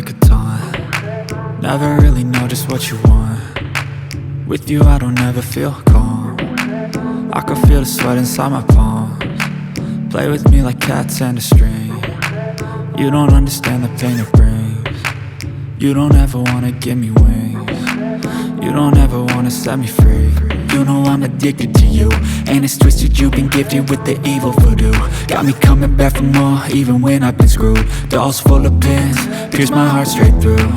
like a taunt. Never really know just what you want. With you I don't ever feel calm. I can feel the sweat inside my palms. Play with me like cats and a string. You don't understand the pain it brings. You don't ever wanna give me wings. You don't ever wanna set me free. You know I'm addicted to you, and it's twisted, you've been gifted with the evil voodoo. Got me coming back for more, even when I've been screwed. Dolls full of pins, pierce my heart straight through.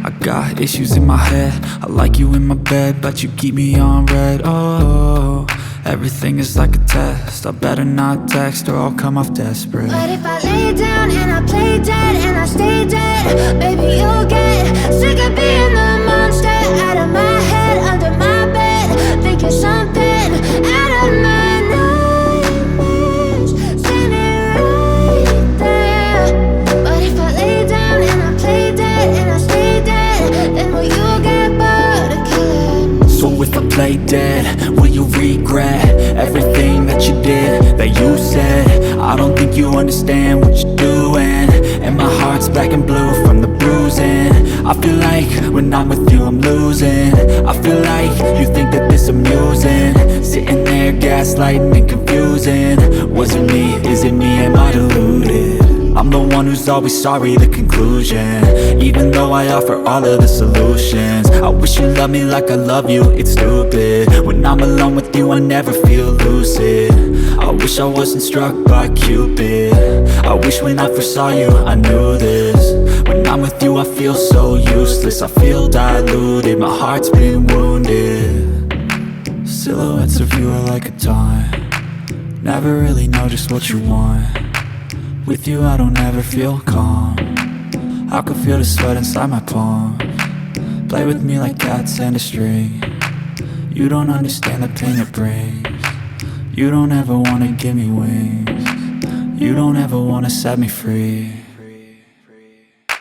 I got issues in my head, I like you in my bed, but you keep me on red. Oh, everything is like a test, I better not text or I'll come off desperate. But if I lay down and I play dead and I stay dead, baby you'll get sick of being the monster out of my head, under my bed, thinking something out of my nightmares, standing right there. But if I lay down and I play dead and I stay dead, then will you get bored of killing me? So if I play dead, will you regret everything that you did, that you said? I don't think you understand what you're doing, and my heart's black and blue from the bruising. I feel like when I'm with you I'm losing. I feel like you think that this amusing, sitting there gaslighting and confusing. Was it me? Is it me? Am I deluded? I'm the one who's always sorry, the conclusion, even though I offer all of the solutions. I wish you loved me like I love you, it's stupid. When I'm alone with you I never feel lucid. I wish I wasn't struck by Cupid. I wish when I first saw you I knew this. When I'm with you I feel so useless, I feel diluted, my heart's been wounded. Silhouettes of you are like a taunt. Never really know just what you want. With you I don't ever feel calm. I can feel the sweat inside my palms. Play with me like cats and a string. You don't understand the pain it brings. You don't ever wanna give me wings. You don't ever wanna set me free.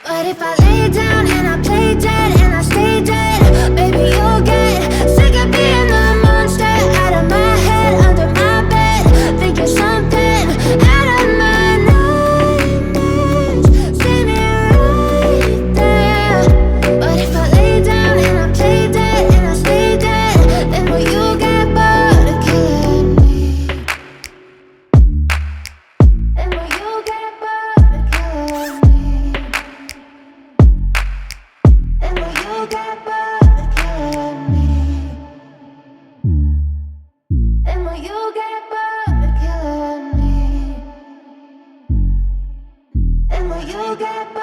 But if I lay down and I play dead and I stay dead, baby you'll get sick of being the monster out of my head, under my bed, thinking something out of my nightmares, standing right there. But if I lay down and I play dead and I stay dead, then will you get bored of killing me? Then will you get bored of killing me? And will you get bored of killing me? And will you get bored of killing me? And will you get bored?